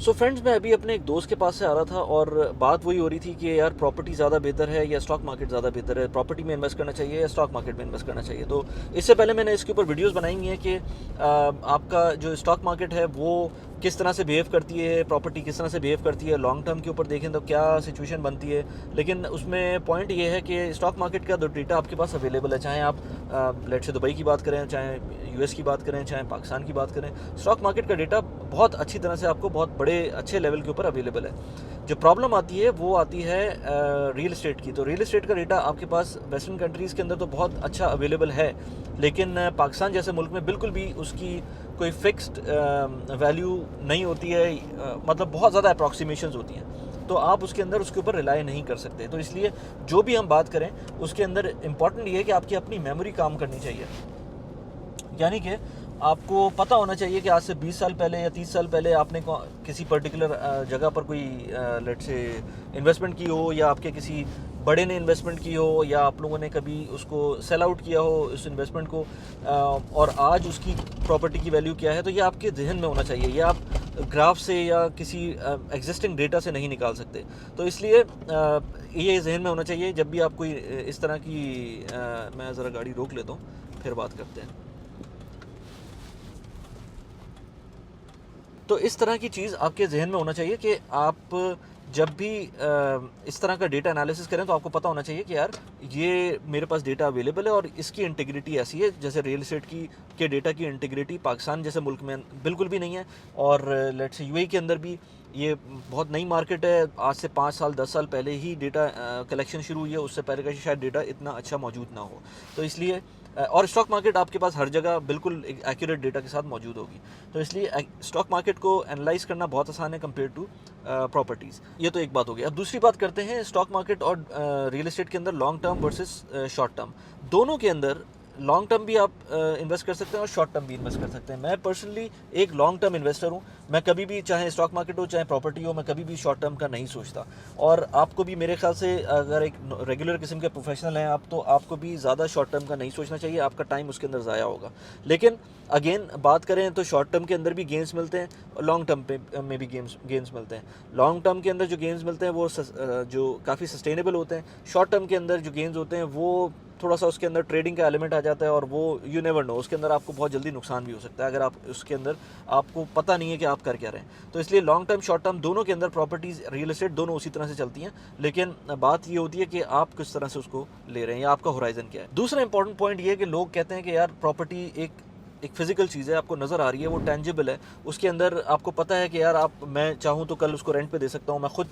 So friends, मैं अभी अपने एक दोस्त के पास से आ रहा था और बात वही हो रही थी कि यार प्रॉपर्टी ज़्यादा बेहतर है या स्टॉक मार्केट ज़्यादा बेहतर है, प्रॉपर्टी में इन्वेस्ट करना चाहिए या स्टॉक मार्केट में इन्वेस्ट करना चाहिए। तो इससे पहले मैंने इसके ऊपर वीडियोस बनाई हुई हैं कि आपका जो स्टॉक मार्केट है वो किस तरह से बिहेव करती है, प्रॉपर्टी किस तरह से बिहेव करती है, लॉन्ग टर्म के ऊपर देखें तो क्या सिचुएशन बनती है। लेकिन उसमें पॉइंट ये है कि स्टॉक मार्केट का जो डेटा आपके पास अवेलेबल है, चाहे आप लेट से दुबई की बात करें, चाहे यूएस की बात करें, चाहे पाकिस्तान की बात करें, स्टॉक मार्केट का डेटा बहुत अच्छी तरह से आपको बहुत बड़े अच्छे लेवल के ऊपर अवेलेबल है। जो प्रॉब्लम आती है वो आती है रियल इस्टेट की। तो रियल इस्टेट का डेटा आपके पास वेस्टर्न कंट्रीज़ के अंदर तो बहुत अच्छा अवेलेबल है, लेकिन पाकिस्तान जैसे मुल्क में बिल्कुल भी उसकी कोई फिक्स्ड वैल्यू नहीं होती है, मतलब बहुत ज़्यादा अप्रॉक्सीमेशंस होती हैं, तो आप उसके अंदर उसके ऊपर रिलाई नहीं कर सकते। तो इसलिए जो भी हम बात करें उसके अंदर इम्पॉर्टेंट ये है कि आपकी अपनी मेमोरी काम करनी चाहिए। यानी कि आपको पता होना चाहिए कि आज से 20 साल पहले या 30 साल पहले आपने किसी पर्टिकुलर जगह पर कोई लेट से इन्वेस्टमेंट की हो, या आपके किसी बड़े ने इन्वेस्टमेंट की हो, या आप लोगों ने कभी उसको सेल आउट किया हो उस इन्वेस्टमेंट को, और आज उसकी प्रॉपर्टी की वैल्यू क्या है। तो ये आपके जहन में होना चाहिए, ये आप ग्राफ से या किसी एग्जिस्टिंग डेटा से नहीं निकाल सकते। तो इसलिए ये जहन में होना चाहिए जब भी आप कोई इस तरह की मैं ज़रा गाड़ी रोक लेता हूँ, फिर बात करते हैं। तो इस तरह की चीज़ आपके जहन में होना चाहिए कि आप जब भी इस तरह का डेटा एनालिसिस करें तो आपको पता होना चाहिए कि यार ये मेरे पास डेटा अवेलेबल है और इसकी इंटीग्रिटी ऐसी है। जैसे रियल इस्टेट की के डेटा की इंटीग्रिटी पाकिस्तान जैसे मुल्क में बिल्कुल भी नहीं है, और लेट्स से यूएई के अंदर भी ये बहुत नई मार्केट है। आज से 5 साल 10 साल पहले ही डेटा कलेक्शन शुरू हुई है, उससे पहले का शायद डेटा इतना अच्छा मौजूद ना हो। तो इसलिए और स्टॉक मार्केट आपके पास हर जगह बिल्कुल एक एक्यूरेट डेटा के साथ मौजूद होगी। तो इसलिए स्टॉक मार्केट को एनालाइज करना बहुत आसान है कंपेयर टू प्रॉपर्टीज़। ये तो एक बात हो गई। अब दूसरी बात करते हैं स्टॉक मार्केट और रियल इस्टेट के अंदर long term versus short term. दोनों के अंदर लॉन्ग टर्म भी आप इन्वेस्ट कर सकते हैं और शॉर्ट टर्म भी इन्वेस्ट कर सकते हैं। मैं पर्सनली एक लॉन्ग टर्म इन्वेस्टर हूँ। मैं कभी भी, चाहे स्टॉक मार्केट हो चाहे प्रॉपर्टी हो, मैं कभी भी शॉर्ट टर्म का नहीं सोचता। और आपको भी मेरे ख्याल से अगर एक रेगुलर किस्म के प्रोफेशनल हैं आप, तो आपको भी ज़्यादा शॉर्ट टर्म का नहीं सोचना चाहिए, आपका टाइम उसके अंदर ज़ाया होगा। लेकिन अगेन बात करें तो शॉर्ट टर्म के अंदर भी गेंस मिलते हैं और लॉन्ग टर्म में भी गेंस मिलते हैं। लॉन्ग टर्म के अंदर जो गेंस मिलते हैं वो जो काफ़ी सस्टेनेबल होते हैं। शॉर्ट टर्म के अंदर जो गेंस होते हैं वो थोड़ा सा उसके अंदर ट्रेडिंग का एलिमेंट आ जाता है, और वो यू नेवर नो, उसके अंदर आपको बहुत जल्दी नुकसान भी हो सकता है अगर आप उसके अंदर आपको पता नहीं है कि आप कर क्या रहे हैं। तो इसलिए लॉन्ग टर्म शॉर्ट टर्म दोनों के अंदर प्रॉपर्टीज़ रियल एस्टेट दोनों उसी तरह से चलती हैं, लेकिन बात ये होती है कि आप किस तरह से उसको ले रहे हैं या आपका होराइजन क्या है। दूसरा इंपॉर्टेंट पॉइंट ये है कि लोग कहते हैं कि यार प्रॉपर्टी एक फिजिकल चीज़ है, आपको नज़र आ रही है, वो टेंजिबल है, उसके अंदर आपको पता है कि यार आप, मैं चाहूँ तो कल उसको रेंट पे दे सकता हूँ, मैं खुद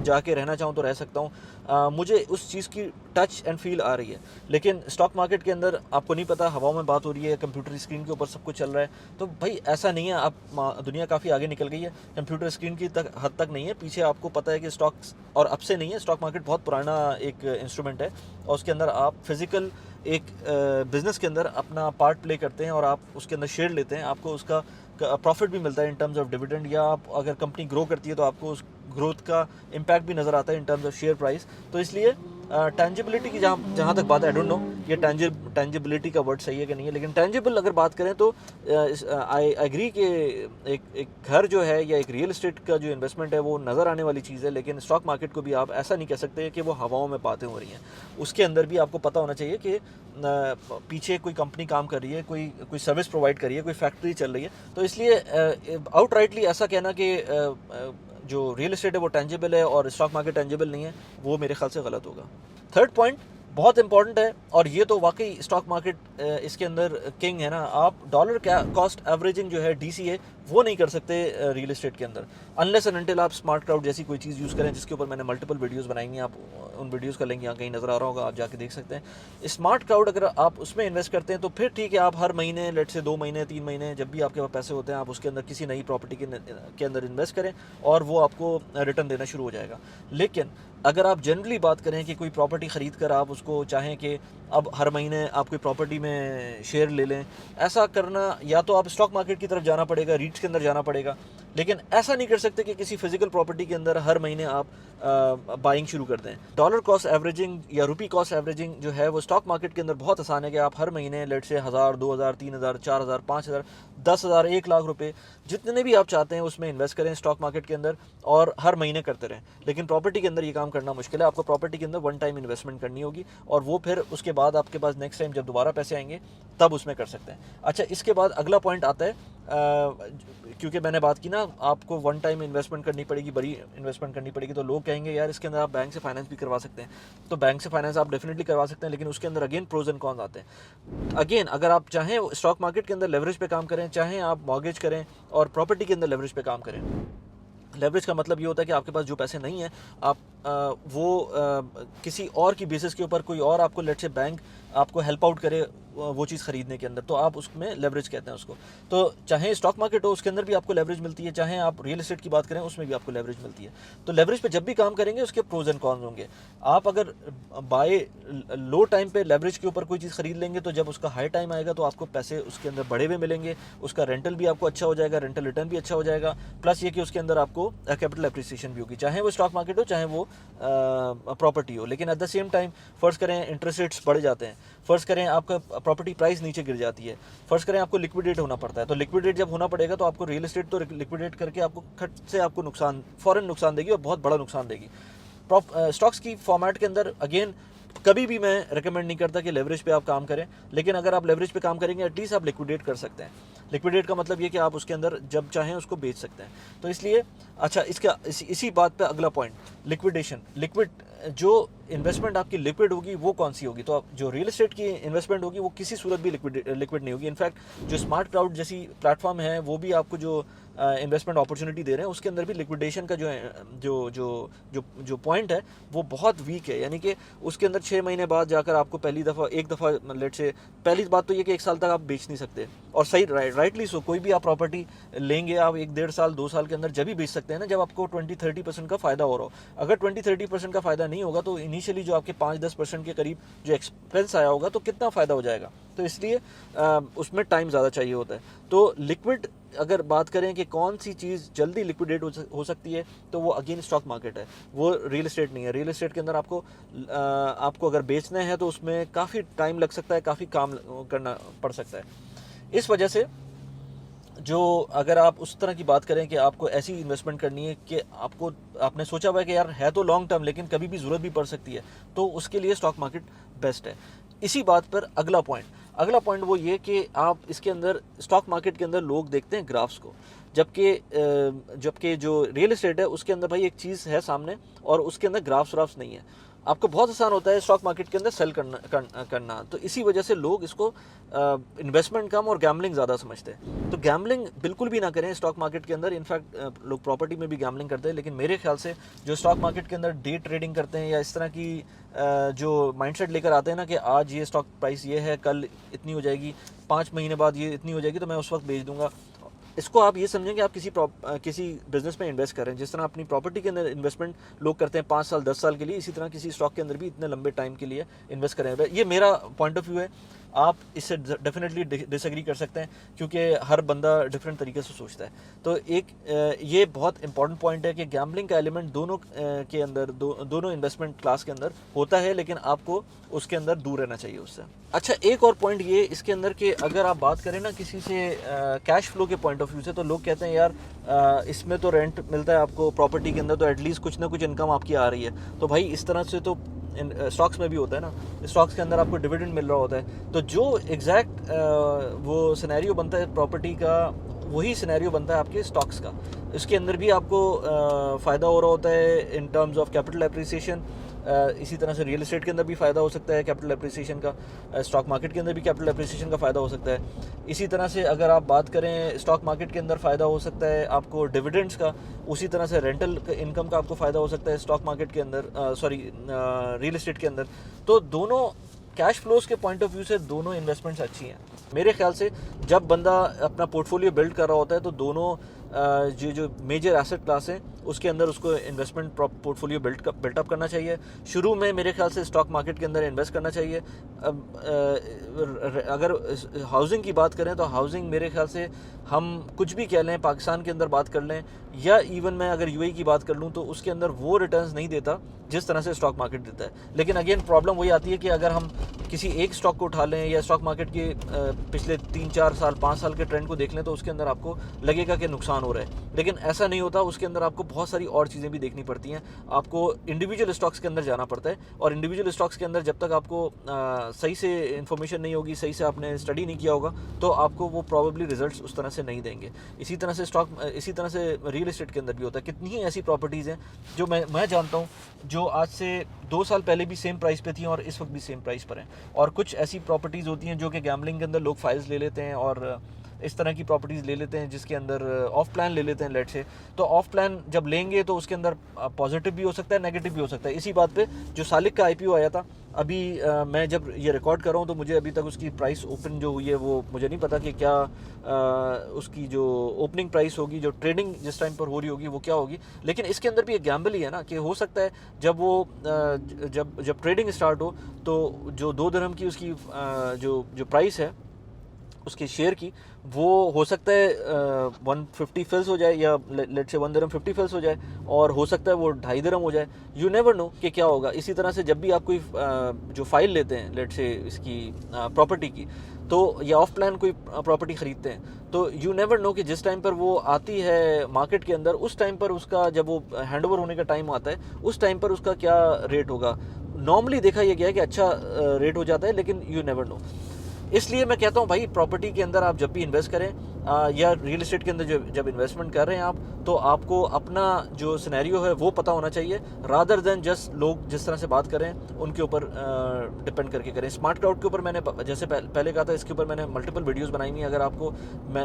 जाके रहना चाहूँ तो रह सकता हूँ, मुझे उस चीज़ की टच एंड फील आ रही है। लेकिन स्टॉक मार्केट के अंदर आपको नहीं पता, हवाओं में बात हो रही है, कंप्यूटर स्क्रीन के ऊपर सब कुछ चल रहा है। तो भाई ऐसा नहीं है, आप दुनिया काफ़ी आगे निकल गई है, कंप्यूटर स्क्रीन की हद तक नहीं है, पीछे आपको पता है कि स्टॉक्स, और अब से नहीं है, स्टॉक मार्केट बहुत पुराना एक इंस्ट्रूमेंट है, और उसके अंदर आप फिजिकल एक बिज़नेस के अंदर अपना पार्ट प्ले करते हैं और आप उसके अंदर शेयर लेते हैं, आपको उसका प्रॉफिट भी मिलता है इन टर्म्स ऑफ डिविडेंड, या आप अगर कंपनी ग्रो करती है तो आपको उस ग्रोथ का इम्पैक्ट भी नज़र आता है in terms of share price. तो इसलिए टेंजिबिलिटी की जहाँ तक बात है, आई डोंट नो ये टेंजिबिलिटी का वर्ड सही है कि नहीं है, लेकिन टेंजिबल अगर बात करें तो आई एग्री कि एक घर जो है या एक रियल इस्टेट का जो इन्वेस्टमेंट है वो नज़र आने वाली चीज़ है, लेकिन स्टॉक मार्केट को भी आप ऐसा नहीं कह सकते कि वो हवाओं में बातें हो रही हैं। उसके अंदर भी आपको पता होना चाहिए कि पीछे कोई कंपनी काम कर रही है, कोई सर्विस प्रोवाइड कर रही है, कोई फैक्ट्री चल रही है। तो इसलिए आउटराइटली ऐसा कहना कि जो रियल इस्टेट है वो टेंजिबल है और स्टॉक मार्केट टेंजिबल नहीं है, वो मेरे ख्याल से गलत होगा। थर्ड पॉइंट बहुत इंपॉर्टेंट है, और ये तो वाकई स्टॉक मार्केट इसके अंदर किंग है ना। आप डॉलर कॉस्ट एवरेजिंग जो है DCA वो नहीं कर सकते रियल इस्टेट के अंदर, अनलेस एंड अनटिल आप स्मार्ट क्राउड जैसी कोई चीज़ यूज़ करें, जिसके ऊपर मैंने मल्टीपल वीडियोस बनाई हैं। आप उन वीडियोस का लिंक यहाँ कहीं नज़र आ रहा होगा, आप जाके देख सकते हैं। स्मार्ट क्राउड अगर आप उसमें इन्वेस्ट करते हैं तो फिर ठीक है, आप हर महीने, लेट से 2 महीने 3 महीने जब भी आपके पास पैसे होते हैं, आप उसके अंदर किसी नई प्रॉपर्टी के अंदर इन्वेस्ट करें और वो आपको रिटर्न देना शुरू हो जाएगा। लेकिन अगर आप जनरली बात करें कि कोई प्रॉपर्टी ख़रीद कर आप उसको चाहें कि अब हर महीने आप कोई प्रॉपर्टी में शेयर ले लें, ऐसा करना या तो आप स्टॉक मार्केट की तरफ जाना पड़ेगा, रीट्स के अंदर जाना पड़ेगा, लेकिन ऐसा नहीं कर सकते कि किसी फिजिकल प्रॉपर्टी के अंदर हर महीने आप बाइंग शुरू कर दें। डॉलर कॉस्ट एवरेजिंग या रुपी कॉस्ट एवरेजिंग जो है वो स्टॉक मार्केट के अंदर बहुत आसान है कि आप हर महीने लेट से 1000, 2000, 3000, 4000, 5000, 10,000, 1 लाख रुपए जितने भी आप चाहते हैं उसमें इन्वेस्ट करें स्टॉक मार्केट के अंदर और हर महीने करते रहें। लेकिन प्रॉपर्टी के अंदर ये काम करना मुश्किल है। आपको प्रॉपर्टी के अंदर वन टाइम इन्वेस्टमेंट करनी होगी और वो फिर उसके बाद आपके पास नेक्स्ट टाइम जब दोबारा पैसे आएंगे तब उसमें कर सकते हैं। अच्छा, इसके बाद अगला पॉइंट आता है, क्योंकि मैंने बात की ना आपको वन टाइम इन्वेस्टमेंट करनी पड़ेगी, बड़ी इन्वेस्टमेंट करनी पड़ेगी, तो लोग कहेंगे यार इसके अंदर आप बैंक से फाइनेंस भी करवा सकते हैं। तो बैंक से फाइनेंस आप डेफिनेटली करवा सकते हैं, लेकिन उसके अंदर अगेन प्रोज एंड कॉन्स आते हैं। अगेन अगर आप चाहें स्टॉक मार्केट के अंदर लेवरेज पे काम करें, चाहें आप मॉर्गेज करें और प्रॉपर्टी के अंदर लेवरेज पे काम करें। लेवरेज का मतलब ये होता है कि आपके पास जो पैसे नहीं हैं आप किसी और की बेसिस के ऊपर कोई और आपको लेट से बैंक आपको हेल्प आउट करे वो चीज़ खरीदने के अंदर, तो आप उसमें लेवरेज कहते हैं उसको। तो चाहे स्टॉक मार्केट हो उसके अंदर भी आपको लेवरेज मिलती है, चाहे आप रियल एस्टेट की बात करें उसमें भी आपको लेवरेज मिलती है। तो लेवरेज पे जब भी काम करेंगे उसके प्रोज एंड कॉन्स होंगे। आप अगर बाय लो टाइम पे लेवरेज के ऊपर कोई चीज़ खरीद लेंगे तो जब उसका हाई टाइम आएगा तो आपको पैसे उसके अंदर बढ़े हुए मिलेंगे, उसका रेंटल भी आपको अच्छा हो जाएगा, रेंटल रिटर्न भी अच्छा हो जाएगा, प्लस ये कि उसके अंदर आपको कैपिटल एप्रिसिएशन भी होगी, चाहे वो स्टॉक मार्केट हो चाहे वो प्रॉपर्टी हो। लेकिन एट द सेम टाइम फ़र्ज़ करें इंटरेस्ट रेट्स बढ़ जाते हैं, फ़र्ज़ करें आपका प्रॉपर्टी प्राइस नीचे गिर जाती है, फ़र्ज़ करें आपको लिक्विडेट होना पड़ता है, तो लिक्विडेट जब होना पड़ेगा तो आपको रियल एस्टेट तो लिक्विडेट करके आपको खट से आपको नुकसान, फ़ौरन नुकसान देगी और बहुत बड़ा नुकसान देगी। स्टॉक्स की फॉर्मेट के अंदर अगेन कभी भी मैं रिकमेंड नहीं करता कि लेवरेज पे आप काम करें, लेकिन अगर आप लेवरेज पे काम करेंगे एटलीस्ट आप लिक्विडेट कर सकते हैं। लिक्विडेट का मतलब ये कि आप उसके अंदर जब चाहें उसको बेच सकते हैं। तो इसलिए अच्छा, इसी बात पे अगला पॉइंट, लिक्विडेशन। जो इन्वेस्टमेंट आपकी लिक्विड होगी वो कौन सी होगी? तो आप जो रियल एस्टेट की इन्वेस्टमेंट होगी वो किसी सूरत भी लिक्विड नहीं होगी। इनफैक्ट जो स्मार्ट क्राउड जैसी प्लेटफॉर्म है वो भी आपको जो इन्वेस्टमेंट अपॉर्चुनिटी दे रहे हैं उसके अंदर भी लिक्विडेशन का जो पॉइंट है वो बहुत वीक है। यानी कि उसके अंदर 6 महीने बाद जाकर आपको एक दफ़ा लेट से, पहली बात तो ये कि 1 साल तक आप बेच नहीं सकते, और सही राइटली सो। कोई भी आप प्रॉपर्टी लेंगे आप 1, 1.5 साल 2 साल के अंदर जब भी बेच सकते हैं ना, जब आपको 20-30% का फ़ायदा हो रहा हो। अगर 20-30% का फ़ायदा नहीं होगा तो इनिशियली जो आपके 5-10% के करीब जो एक्सपेंस आया होगा तो कितना फ़ायदा हो जाएगा। तो इसलिए उसमें टाइम ज़्यादा चाहिए होता है। तो लिक्विड अगर बात करें कि कौन सी चीज़ जल्दी लिक्विडेट हो सकती है तो वो अगेन स्टॉक मार्केट है, वो रियल एस्टेट नहीं है। रियल एस्टेट के अंदर आपको अगर बेचना है तो उसमें काफ़ी टाइम लग सकता है, काफ़ी काम करना पड़ सकता है। इस वजह से जो अगर आप उस तरह की बात करें कि आपको ऐसी इन्वेस्टमेंट करनी है कि आपने सोचा हुआ है कि यार है तो लॉन्ग टर्म लेकिन कभी भी ज़रूरत भी पड़ सकती है, तो उसके लिए स्टॉक मार्केट बेस्ट है। इसी बात पर अगला पॉइंट वो ये कि आप इसके अंदर स्टॉक मार्केट के अंदर लोग देखते हैं ग्राफ्स को, जबकि जो रियल एस्टेट है उसके अंदर भाई एक चीज़ है सामने और उसके अंदर ग्राफ्स नहीं है। आपको बहुत आसान होता है स्टॉक मार्केट के अंदर सेल करना। तो इसी वजह से लोग इसको इन्वेस्टमेंट कम और गैम्बलिंग ज़्यादा समझते हैं। तो गैम्बलिंग बिल्कुल भी ना करें स्टॉक मार्केट के अंदर। इनफैक्ट लोग प्रॉपर्टी में भी गैम्बलिंग करते हैं, लेकिन मेरे ख्याल से जो स्टॉक मार्केट के अंदर डे ट्रेडिंग करते हैं या इस तरह की जो माइंडसेट लेकर आते हैं ना कि आज ये स्टॉक प्राइस ये है, कल इतनी हो जाएगी, 5 महीने बाद ये इतनी हो जाएगी तो मैं उस वक्त बेच दूंगा, इसको आप ये समझें कि आप किसी बिजनेस में इन्वेस्ट करें। जिस तरह अपनी प्रॉपर्टी के अंदर इन्वेस्टमेंट लोग करते हैं 5 साल 10 साल के लिए, इसी तरह किसी स्टॉक के अंदर भी इतने लंबे टाइम के लिए इन्वेस्ट करें। ये मेरा पॉइंट ऑफ व्यू है, आप इससे डेफिनेटली डिसएग्री कर सकते हैं क्योंकि हर बंदा डिफरेंट तरीके से सोचता है। तो ये बहुत इंपॉर्टेंट पॉइंट है कि गैम्बलिंग का एलिमेंट दोनों के अंदर दोनों इन्वेस्टमेंट क्लास के अंदर होता है, लेकिन आपको उसके अंदर दूर रहना चाहिए उससे। अच्छा, एक और पॉइंट ये इसके अंदर कि अगर आप बात करें ना किसी से कैश फ्लो के पॉइंट ऑफ व्यू से, तो लोग कहते हैं यार इसमें तो रेंट मिलता है आपको प्रॉपर्टी के अंदर, तो एटलीस्ट कुछ ना कुछ इनकम आपकी आ रही है। तो भाई इस तरह से तो स्टॉक्स में भी होता है ना, स्टॉक्स के अंदर आपको डिविडेंड मिल रहा होता है। तो जो एग्जैक्ट वो सिनेरियो बनता है प्रॉपर्टी का, वही सिनेरियो बनता है आपके स्टॉक्स का। इसके अंदर भी आपको फ़ायदा हो रहा होता है in terms of capital appreciation. इसी तरह से रियल एस्टेट के अंदर भी फ़ायदा हो सकता है कैपिटल एप्रिसिएशन का, स्टॉक मार्केट के अंदर भी कैपिटल एप्रिसिएशन का फ़ायदा हो सकता है। इसी तरह से अगर आप बात करें स्टॉक मार्केट के अंदर फ़ायदा हो सकता है आपको डिविडेंड्स का, उसी तरह से रेंटल इनकम का आपको फ़ायदा हो सकता है स्टॉक मार्केट के अंदर, रियल एस्टेट के अंदर। तो दोनों कैश फ्लोज के पॉइंट ऑफ व्यू से दोनों इन्वेस्टमेंट्स अच्छी हैं मेरे ख्याल से। जब बंदा अपना पोर्टफोलियो बिल्ड कर रहा होता है तो दोनों जो मेजर एसेट क्लास है उसके अंदर उसको इन्वेस्टमेंट पोर्टफोलियो बिल्टअप करना चाहिए। शुरू में मेरे ख्याल से स्टॉक मार्केट के अंदर इन्वेस्ट करना चाहिए। अगर हाउसिंग की बात करें तो हाउसिंग मेरे ख्याल से हम कुछ भी कह लें, पाकिस्तान के अंदर बात कर लें या इवन मैं अगर यूएई की बात कर लूँ तो उसके अंदर वो रिटर्न्स नहीं देता जिस तरह से स्टॉक मार्केट देता है। लेकिन अगेन प्रॉब्लम वही आती है कि अगर हम किसी एक स्टॉक को उठा लें या स्टॉक मार्केट के पिछले 3-4 साल 5 साल के ट्रेंड को देख लें तो उसके अंदर आपको लगेगा कि नुकसान हो रहा है, लेकिन ऐसा नहीं होता। उसके अंदर आपको बहुत सारी और चीज़ें भी देखनी पड़ती हैं। आपको इंडिविजुअल स्टॉक्स के अंदर जाना पड़ता है और इंडिविजुअल स्टॉक्स के अंदर जब तक आपको सही से इन्फॉर्मेशन नहीं होगी, सही से आपने स्टडी नहीं किया होगा तो आपको वो प्रॉबेबली रिजल्ट्स उस तरह से नहीं देंगे। इसी तरह से रियल एस्टेट के अंदर भी होता है। कितनी ही ऐसी प्रॉपर्टीज़ हैं जो मैं जानता हूँ जो आज से 2 साल पहले भी सेम प्राइस पे थी और इस वक्त भी सेम प्राइस पर हैं। और कुछ ऐसी प्रॉपर्टीज़ होती हैं जो कि गैम्बलिंग के अंदर लोग फाइल्स ले लेते हैं और इस तरह की प्रॉपर्टीज़ ले लेते हैं जिसके अंदर ऑफ प्लान ले लेते हैं लेट से। तो ऑफ प्लान जब लेंगे तो उसके अंदर पॉजिटिव भी हो सकता है, नेगेटिव भी हो सकता है। इसी बात पे जो सालिक का आईपीओ आया था अभी मैं जब ये रिकॉर्ड कर रहा हूँ तो मुझे अभी तक उसकी प्राइस ओपन जो हुई है वो मुझे नहीं पता कि क्या उसकी जो ओपनिंग प्राइस होगी, जो ट्रेडिंग जिस टाइम पर हो रही होगी वो क्या होगी। लेकिन इसके अंदर भी एक गैम्बल ही है ना कि हो सकता है जब वो जब ट्रेडिंग स्टार्ट हो तो जो 2 दिरहम की उसकी जो प्राइस है उसके शेयर की वो हो सकता है 150 फिल्स हो जाए या लेट से 1 दिरहम 50 फिल्स हो जाए और हो सकता है वो 2.5 दिरहम हो जाए। यू नेवर नो कि क्या होगा। इसी तरह से जब भी आप कोई जो फाइल लेते हैं लेट से इसकी प्रॉपर्टी की तो या ऑफ प्लान कोई प्रॉपर्टी ख़रीदते हैं तो यू नेवर नो कि जिस टाइम पर वो आती है मार्केट के अंदर उस टाइम पर उसका जब वो हैंड ओवर होने का टाइम आता है उस टाइम पर उसका क्या रेट होगा। नॉर्मली देखा यह गया है कि अच्छा रेट हो जाता है, लेकिन यू नेवर नो। इसलिए मैं कहता हूँ भाई प्रॉपर्टी के अंदर आप जब भी इन्वेस्ट करें या रियल एस्टेट के अंदर जब इन्वेस्टमेंट कर रहे हैं आप तो आपको अपना जो सिनेरियो है वो पता होना चाहिए रादर देन जस्ट लोग जिस तरह से बात करें उनके ऊपर डिपेंड करके करें। स्मार्ट क्राउड के ऊपर मैंने जैसे पहले कहा था, इसके ऊपर मैंने मल्टीपल वीडियोस बनाई हुई हैं। अगर आपको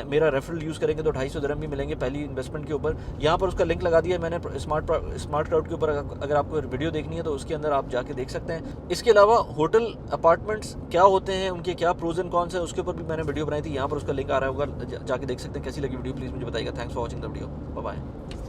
मेरा रेफरल यूज़ करेंगे तो 250 दिरहम भी मिलेंगे पहली इन्वेस्टमेंट के ऊपर। यहाँ पर उसका लिंक लगा दिया है मैंने स्मार्ट क्राउड के ऊपर। अगर आपको वीडियो देखनी है तो उसके अंदर आप जाके देख सकते हैं। इसके अलावा होटल अपार्टमेंट्स क्या होते हैं, उनके क्या प्रोज एंड कॉन्स है, उसके ऊपर भी मैंने वीडियो बनाई थी। यहाँ पर उसका लिंक आ रहा होगा, जाके देख सकते हैं। कैसी लगी वीडियो प्लीज़ मुझे बताइएगा। Thanks for watching the video. Bye bye.